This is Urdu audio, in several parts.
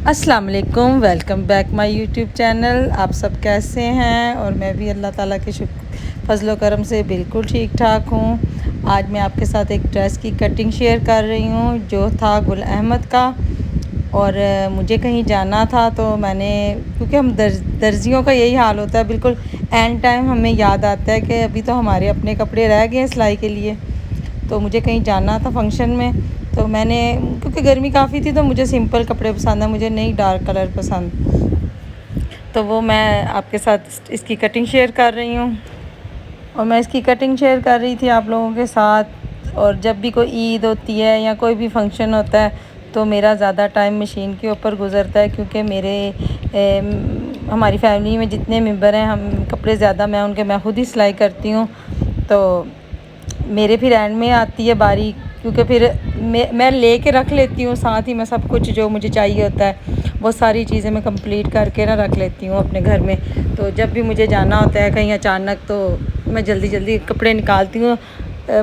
السلام علیکم، welcome back my YouTube channel. آپ سب کیسے ہیں؟ اور میں بھی اللہ تعالیٰ کے فضل و کرم سے بالکل ٹھیک ٹھاک ہوں۔ آج میں آپ کے ساتھ ایک ڈریس کی کٹنگ شیئر کر رہی ہوں جو تھا گل احمد کا، اور مجھے کہیں جانا تھا تو میں نے، کیونکہ ہم درزیوں کا یہی حال ہوتا ہے، بالکل اینڈ ٹائم ہمیں یاد آتا ہے کہ ابھی تو ہمارے اپنے کپڑے رہ گئے ہیں سلائی کے لیے، تو مجھے کہیں جانا تھا فنکشن میں۔ تو میں نے، کیونکہ گرمی کافی تھی تو مجھے سمپل کپڑے پسند ہیں، مجھے نہیں ڈارک کلر پسند، تو وہ میں آپ کے ساتھ اس کی کٹنگ شیئر کر رہی ہوں۔ اور میں اس کی کٹنگ شیئر کر رہی تھی آپ لوگوں کے ساتھ۔ اور جب بھی کوئی عید ہوتی ہے یا کوئی بھی فنکشن ہوتا ہے تو میرا زیادہ ٹائم مشین کے اوپر گزرتا ہے، کیونکہ ہماری فیملی میں جتنے ممبر ہیں، ہم کپڑے زیادہ میں خود ہی سلائی کرتی ہوں، تو میرے پھر اینڈ میں آتی ہے باری، کیونکہ پھر میں لے کے رکھ لیتی ہوں ساتھ ہی، میں سب کچھ جو مجھے چاہیے ہوتا ہے وہ ساری چیزیں میں کمپلیٹ کر کے رکھ لیتی ہوں اپنے گھر میں۔ تو جب بھی مجھے جانا ہوتا ہے کہیں اچانک، تو میں جلدی جلدی کپڑے نکالتی ہوں،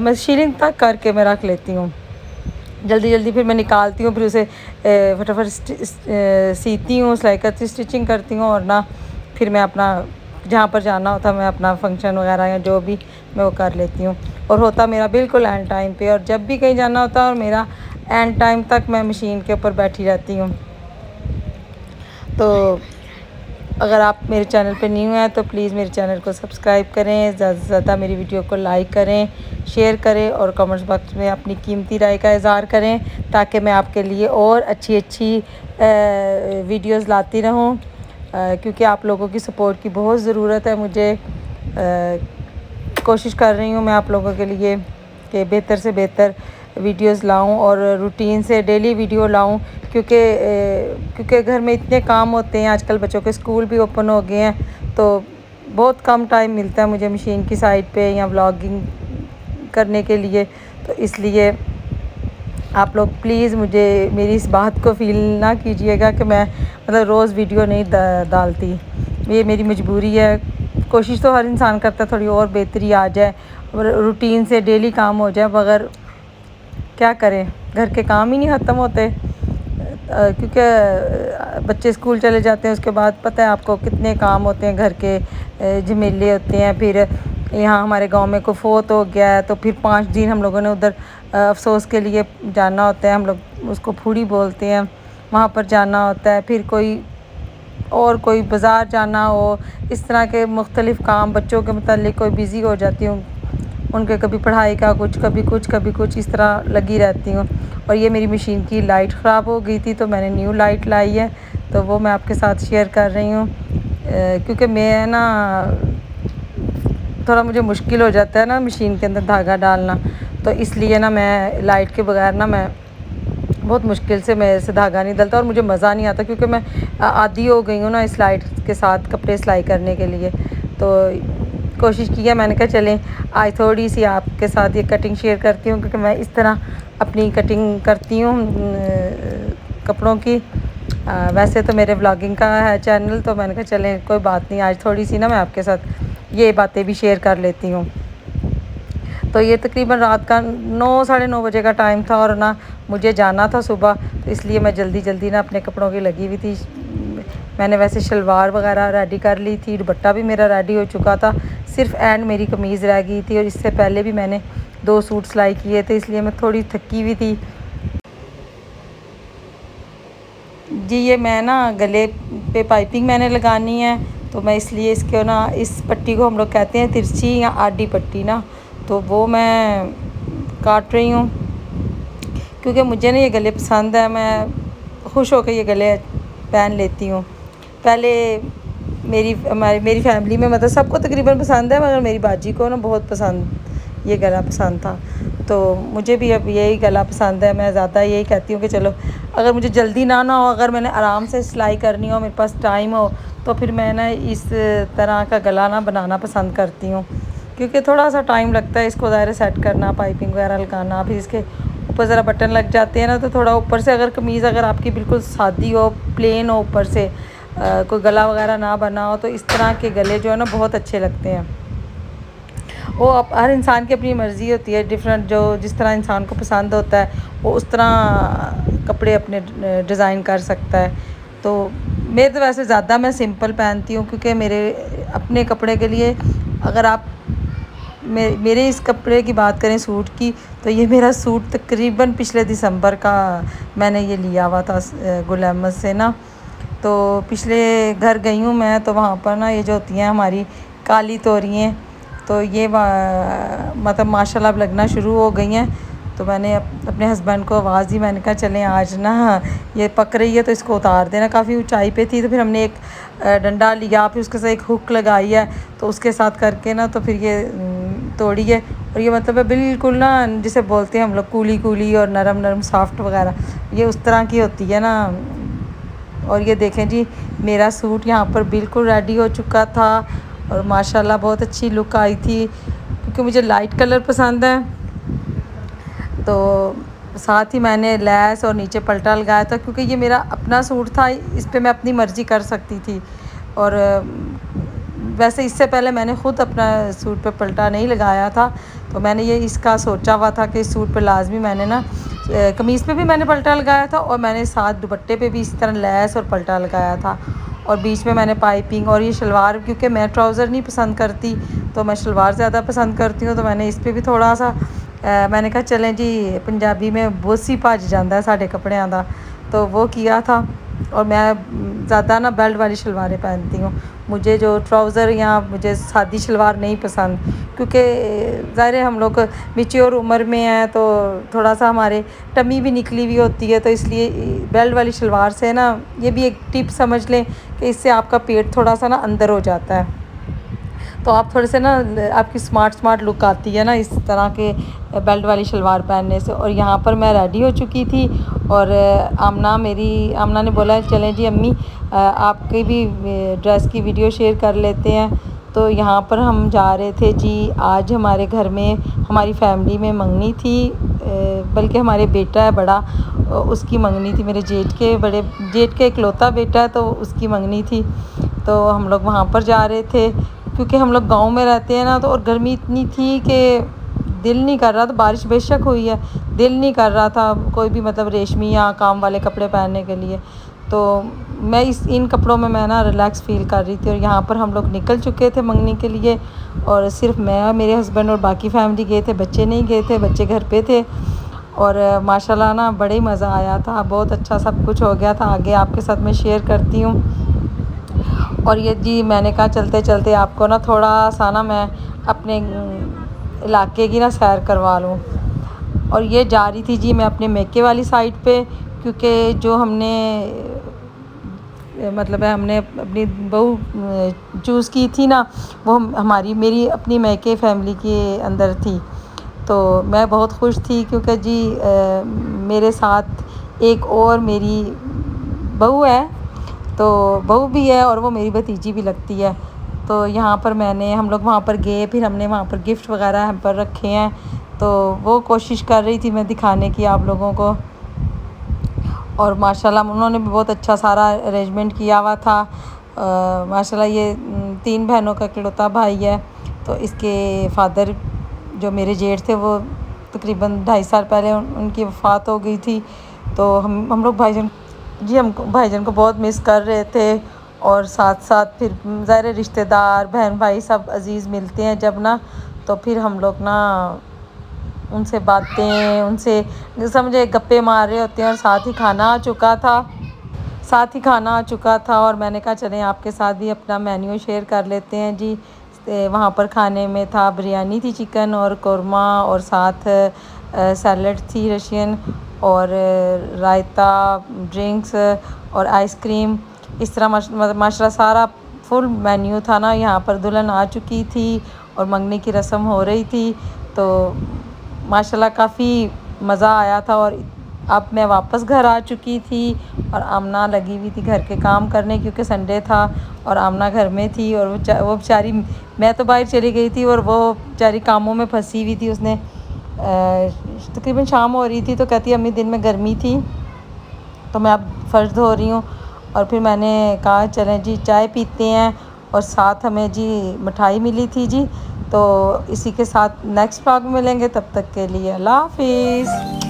میں شیلنگ تک کر کے میں رکھ لیتی ہوں، جلدی جلدی پھر میں نکالتی ہوں، پھر اسے فٹافٹ سیتی ہوں، سلائی کرتی اسٹچنگ کرتی ہوں، اور پھر میں اپنا جہاں پر جانا ہوتا ہے میں اپنا فنکشن وغیرہ یا جو بھی میں وہ کر لیتی ہوں، اور ہوتا میرا بالکل اینڈ ٹائم پہ۔ اور جب بھی کہیں جانا ہوتا ہے اور میرا اینڈ ٹائم تک میں مشین کے اوپر بیٹھی رہتی ہوں۔ تو اگر آپ میرے چینل پہ نیو ہیں تو پلیز میرے چینل کو سبسکرائب کریں، زیادہ سے زیادہ میری ویڈیو کو لائک کریں، شیئر کریں، اور کمنٹس باکس میں اپنی قیمتی رائے کا اظہار کریں، تاکہ میں آپ کے لیے اور اچھی ویڈیوز لاتی رہوں، کیونکہ آپ لوگوں کی سپورٹ کی بہت ضرورت ہے مجھے۔ کوشش کر رہی ہوں میں آپ لوگوں کے لیے کہ بہتر سے بہتر ویڈیوز لاؤں، اور روٹین سے ڈیلی ویڈیو لاؤں، کیونکہ گھر میں اتنے کام ہوتے ہیں، آج کل بچوں کے اسکول بھی اوپن ہو گئے ہیں، تو بہت کم ٹائم ملتا ہے مجھے مشین کی سائڈ پہ یا ولاگنگ کرنے کے لیے۔ تو اس لیے آپ لوگ پلیز مجھے میری اس بات کو فیل نہ کیجیے گا کہ میں روز ویڈیو نہیں ڈالتی، یہ میری مجبوری ہے۔ کوشش تو ہر انسان کرتا ہے تھوڑی اور بہتری آ جائے، روٹین سے ڈیلی کام ہو جائے، مگر کیا کریں، گھر کے کام ہی نہیں ختم ہوتے، کیونکہ بچے اسکول چلے جاتے ہیں، اس کے بعد پتہ ہے آپ کو کتنے کام ہوتے ہیں، گھر کے جھمیلے ہوتے ہیں۔ پھر یہاں ہمارے گاؤں میں کوئی فوت ہو گیا ہے تو پھر 5 دن ہم لوگوں نے ادھر افسوس کے لیے جانا ہوتا ہے، ہم لوگ اس کو پھوڑی بولتے ہیں، وہاں پر جانا ہوتا ہے۔ پھر کوئی بازار جانا ہو، اس طرح کے مختلف کام بچوں کے متعلق کوئی بزی ہو جاتی ہوں، ان کے کبھی پڑھائی کا کبھی کچھ اس طرح لگی رہتی ہوں۔ اور یہ میری مشین کی لائٹ خراب ہو گئی تھی تو میں نے نیو لائٹ لائی ہے، تو وہ میں آپ کے ساتھ شیئر کر رہی ہوں، کیونکہ میں تھوڑا مجھے مشکل ہو جاتا ہے مشین کے اندر دھاگا ڈالنا، تو اس لیے میں لائٹ کے بغیر میں بہت مشکل سے میرے سے دھاگا نہیں ڈلتا، اور مجھے مزہ نہیں آتا، کیونکہ میں عادی ہو گئی ہوں اس لائٹ کے ساتھ کپڑے سلائی کرنے کے لیے۔ تو کوشش کی ہے میں نے کہا چلیں آج تھوڑی سی آپ کے ساتھ یہ کٹنگ شیئر کرتی ہوں، کیونکہ میں اس طرح اپنی کٹنگ کرتی ہوں کپڑوں کی۔ ویسے تو میرے ولاگنگ کا ہے چینل، تو میں نے کہا چلیں کوئی بات نہیں، آج تھوڑی سی میں آپ کے ساتھ یہ باتیں بھی شیئر کر لیتی ہوں۔ تو یہ تقریباً رات کا 9 ساڑھے 9 بجے کا ٹائم تھا، اور مجھے جانا تھا صبح، تو اس لیے میں جلدی جلدی اپنے کپڑوں کی لگی ہوئی تھی۔ میں نے ویسے شلوار وغیرہ ریڈی کر لی تھی، دوپٹہ بھی میرا ریڈی ہو چکا تھا، صرف اینڈ میری قمیض رہ گئی تھی، اور اس سے پہلے بھی میں نے 2 سوٹ سلائی کیے تھے، اس لیے میں تھوڑی تھکی ہوئی تھی۔ جی یہ میں گلے پہ پائپنگ میں نے لگانی ہے، تو میں اس لیے اس پٹی کو ہم لوگ کہتے ہیں ترچھی یا آڈی پٹی تو وہ میں کاٹ رہی ہوں، کیونکہ مجھے یہ گلے پسند ہے، میں خوش ہو کے یہ گلے پہن لیتی ہوں۔ پہلے میری فیملی میں سب کو تقریباً پسند ہے، مگر میری باجی کو بہت پسند، یہ گلا پسند تھا، تو مجھے بھی اب یہی گلا پسند ہے۔ میں زیادہ یہی کہتی ہوں کہ چلو اگر مجھے جلدی نہ ہو، اگر میں نے آرام سے سلائی کرنی ہو، میرے پاس ٹائم ہو، تو پھر میں اس طرح کا گلا بنانا پسند کرتی ہوں، کیونکہ تھوڑا سا ٹائم لگتا ہے اس کو ظاہر سیٹ کرنا، پائپنگ وغیرہ لگانا، پھر اس کے اوپر ذرا بٹن لگ جاتے ہیں تو تھوڑا اوپر سے اگر قمیض آپ کی بالکل سادی ہو، پلین ہو، اوپر سے کوئی گلا وغیرہ نہ بنا ہو، تو اس طرح کے گلے جو بہت اچھے لگتے ہیں۔ وہ ہر انسان کی اپنی مرضی ہوتی ہے، ڈیفرنٹ جس طرح انسان کو پسند ہوتا ہے وہ اس طرح کپڑے اپنے ڈیزائن کر سکتا ہے۔ تو میرے تو ویسے زیادہ میں سمپل پہنتی ہوں، کیونکہ میرے اپنے کپڑے کے لیے اگر آپ میرے اس کپڑے کی بات کریں سوٹ کی، تو یہ میرا سوٹ تقریباً پچھلے دسمبر کا میں نے یہ لیا ہوا تھا گل احمد سے نا۔ تو پچھلے گھر گئی ہوں میں، تو وہاں پر نا یہ جو ہوتی ہیں ہماری کالی تورییں، تو یہ مطلب ماشاء اللہ اب لگنا شروع ہو گئی ہیں۔ تو میں نے اپنے ہسبینڈ کو آواز دی، میں نے کہا چلیں آج نا یہ پک رہی ہے تو اس کو اتار دینا، کافی اونچائی پہ تھی۔ تو پھر ہم نے ایک ڈنڈا لیا، پھر اس کے ساتھ ایک ہک لگائی ہے، تو اس کے ساتھ کر کے نا تو پھر یہ توڑی ہے۔ اور یہ مطلب ہے بالکل نا جسے بولتے ہیں ہم لوگ کولی کولی اور نرم نرم سافٹ وغیرہ، یہ اس طرح کی ہوتی ہے نا۔ اور یہ دیکھیں جی میرا سوٹ یہاں پر بالکل ریڈی ہو چکا تھا، اور ماشاءاللہ بہت اچھی لک آئی تھی، کیونکہ مجھے لائٹ کلر پسند ہے۔ تو ساتھ ہی میں نے لیس اور نیچے پلٹا لگایا تھا، کیونکہ یہ میرا اپنا سوٹ تھا، اس پہ میں اپنی مرضی کر سکتی تھی۔ اور ویسے اس سے پہلے میں نے خود اپنا سوٹ پہ پلٹا نہیں لگایا تھا، تو میں نے یہ اس کا سوچا ہوا تھا کہ اس سوٹ پہ لازمی میں نے نا قمیص پہ بھی میں نے پلٹا لگایا تھا، اور میں نے ساتھ دوپٹے پہ بھی اسی طرح لیس اور پلٹا لگایا تھا، اور بیچ میں نے پائپنگ اور یہ شلوار، کیونکہ میں ٹراؤزر نہیں پسند کرتی تو میں شلوار زیادہ پسند کرتی ہوں، تو میں نے اس پہ بھی تھوڑا سا میں نے کہا چلیں جی پنجابی میں بوسی بھج جاندہ ہے ساڈے کپڑیاں دا، تو وہ کیا تھا۔ اور میں زیادہ نا بیلٹ والی شلواریں پہنتی ہوں، مجھے جو ٹراؤزر یا مجھے سادی شلوار نہیں پسند، کیونکہ ظاہر ہے ہم لوگ میچور عمر میں ہیں، تو تھوڑا سا ہمارے ٹمی بھی نکلی ہوئی ہوتی ہے، تو اس لیے بیلٹ والی شلوار سے نا یہ بھی ایک ٹپ سمجھ لیں کہ اس سے آپ کا پیٹ تھوڑا سا نا اندر ہو جاتا ہے، تو آپ تھوڑے سے نا آپ کی سمارٹ لک آتی ہے نا اس طرح کے بیلٹ والی شلوار پہننے سے۔ اور یہاں پر میں ریڈی ہو چکی تھی، اور آمنہ نے بولا چلیں جی امی آپ کی بھی ڈریس کی ویڈیو شیئر کر لیتے ہیں۔ تو یہاں پر ہم جا رہے تھے جی، آج ہمارے گھر میں ہماری فیملی میں منگنی تھی، بلکہ ہمارے بیٹا ہے بڑا، اس کی منگنی تھی، میرے جیٹ کے اکلوتا بیٹا ہے، تو اس کی منگنی تھی، تو ہم لوگ وہاں پر جا رہے تھے، کیونکہ ہم لوگ گاؤں میں رہتے ہیں نا، تو اور گرمی اتنی تھی کہ دل نہیں کر رہا تھا، بارش بے شک ہوئی ہے، دل نہیں کر رہا تھا کوئی بھی مطلب ریشمی یا کام والے کپڑے پہننے کے لیے، تو میں ان کپڑوں میں نا ریلیکس فیل کر رہی تھی۔ اور یہاں پر ہم لوگ نکل چکے تھے منگنی کے لیے، اور صرف میں اور میرے ہسبینڈ اور باقی فیملی گئے تھے، بچے نہیں گئے تھے، بچے گھر پہ تھے، اور ماشاءاللہ نا بڑے ہی مزہ آیا تھا، بہت اچھا سب کچھ ہو گیا تھا، آگے آپ کے ساتھ میں شیئر کرتی ہوں۔ اور یہ جی میں نے کہا چلتے چلتے آپ کو نا تھوڑا سا نا میں اپنے علاقے کی نا سیر کروا لوں، اور یہ جا رہی تھی جی میں اپنے میکے والی سائڈ پہ، کیونکہ جو ہم نے مطلب ہے ہم نے اپنی بہو چوز کی تھی نا، وہ میری اپنی میکے فیملی کے اندر تھی، تو میں بہت خوش تھی، کیونکہ جی میرے ساتھ ایک اور میری بہو ہے، تو بہو بھی ہے اور وہ میری بھتیجی بھی لگتی ہے، تو یہاں پر ہم لوگ وہاں پر گئے، پھر ہم نے وہاں پر گفٹ وغیرہ ہم پر رکھے ہیں، تو وہ کوشش کر رہی تھی میں دکھانے کی آپ لوگوں کو، اور ماشاءاللہ انہوں نے بھی بہت اچھا سارا ارینجمنٹ کیا ہوا تھا۔ ماشاءاللہ یہ 3 بہنوں کا اکلوتا بھائی ہے، تو اس کے فادر جو میرے جیٹھ تھے وہ تقریباً 2.5 سال پہلے ان کی وفات ہو گئی تھی، تو ہم لوگ ہم بھائی جان کو بہت مس کر رہے تھے، اور ساتھ ساتھ پھر ظاہر رشتہ دار بہن بھائی سب عزیز ملتے ہیں جب نا، تو پھر ہم لوگ نا ان سے باتیں، ان سے سمجھے گپے مار رہے ہوتے ہیں، اور ساتھ ہی کھانا آ چکا تھا، اور میں نے کہا چلیں آپ کے ساتھ بھی اپنا مینیو شیئر کر لیتے ہیں جی۔ وہاں پر کھانے میں تھا بریانی تھی چکن اور قورمہ، اور ساتھ سیلڈ تھی رشین، اور رائتا، ڈرنکس اور آئس کریم، اس طرح ماشاءاللہ سارا فل مینیو تھا نا۔ یہاں پر دلہن آ چکی تھی اور منگنی کی رسم ہو رہی تھی، تو ماشاءاللہ کافی مزہ آیا تھا، اور اب میں واپس گھر آ چکی تھی، اور آمنہ لگی ہوئی تھی گھر کے کام کرنے، کیونکہ سنڈے تھا اور آمنہ گھر میں تھی، اور وہ بیچاری، میں تو باہر چلی گئی تھی اور وہ بیچاری کاموں میں پھنسی ہوئی تھی، اس نے تقریباً شام ہو رہی تھی تو کہتی امی دن میں گرمی تھی تو میں اب فرش دھو رہی ہوں، اور پھر میں نے کہا چلیں جی چائے پیتے ہیں، اور ساتھ ہمیں جی مٹھائی ملی تھی جی، تو اسی کے ساتھ نیکسٹ ولاگ میں ملیں گے، تب تک کے لیے اللہ حافظ۔